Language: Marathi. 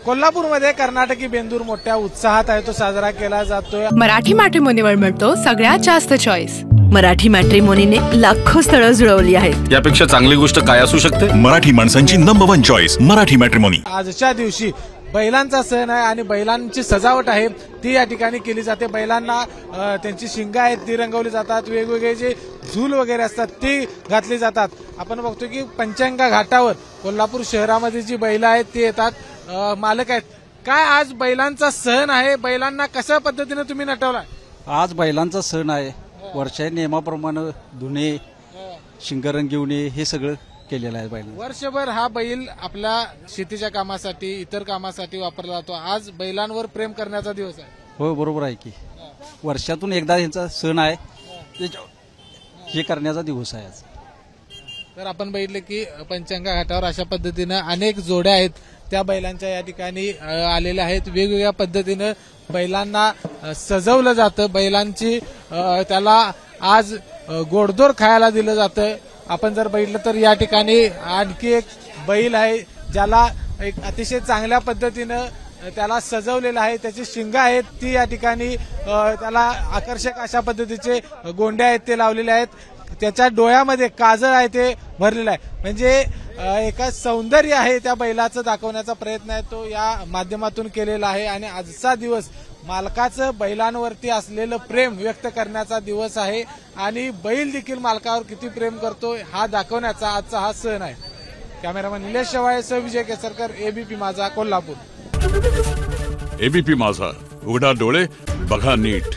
कोल्हापूरमध्ये कर्नाटकी बेंदूर मोठ्या उत्साहात आहे, तो साजरा केला जातोय। मराठी मॅट्रिमोनीवर मिळतो सगळ्यात जास्त चॉईस। मराठी मॅट्रिमोनीने लाखो स्थळं जुळवली आहेत। यापेक्षा चांगली गोष्ट काय असू शकते? मराठी माणसांची नंबर 1 चॉईस मराठी मॅट्रिमोनी। आजच्या दिवशी बैलांचा सण आहे आणि बैलांची सजावट आहे ती या ठिकाणी केली जाते। बैलांना त्यांची शिंग आहेत ती रंगवली जातात, वेगवेगळे जे झूल वगैरे असतात ती घातली जातात। आपण बघतो की पंचगंगा घाटावर कोल्हापूर शहरामध्ये जी बैल आहेत ती येतात, मालक आहेत। काय आज बैलांचा सण आहे, बैलांना कशा पद्धतीने तुम्ही नटवलाय? आज बैलांचा सण आहे, वर्षा नियमाप्रमाणे धुणे शिंग रंगवणे हे सगळं केलेलं आहे। बैल वर्षभर हा बैल आपल्या शेतीच्या कामासाठी इतर कामासाठी वापरला जातो, आज बैलांवर प्रेम करण्याचा दिवस आहे। हो बरोबर आहे की वर्षातून एकदा यांचा सण आहे, हे करण्याचा दिवस आहे आज। तर आपण बघितलं की पंचगंगा घाटावर अशा पद्धतीने अनेक जोड्या आहेत त्या बैलांच्या या ठिकाणी आलेल्या आहेत। वेगवेगळ्या पद्धतीने बैलांना सजवलं जातं, बैलांची त्याला आज गोडधोड खायला दिलं जातं। आपण जर बघितलं तर या ठिकाणी आणखी एक बैल आहे ज्याला एक अतिशय चांगल्या पद्धतीनं त्याला सजवलेलं आहे, त्याची शिंग आहेत ती या ठिकाणी त्याला आकर्षक अशा पद्धतीचे गोंडे आहेत ते लावलेले आहेत, त्याच्या डोळ्यामध्ये काजळ आहे ते भरलेलं आहे। म्हणजे एका सौंदर्य आहे त्या बैलाचं दाखवण्याचा प्रयत्न आहे तो या माध्यमातून केलेला आहे। आणि आजचा दिवस मालकाचं बैलांवरती असलेलं प्रेम व्यक्त करण्याचा दिवस आहे आणि बैल देखील मालकावर किती प्रेम करतो हा दाखवण्याचा आजचा हा सण आहे। कॅमेरामन निलेश शेवाळेसह विजय केसरकर, एबीपी माझा, कोल्हापूर। एबीपी माझा, उघडा डोळे बघा नीट।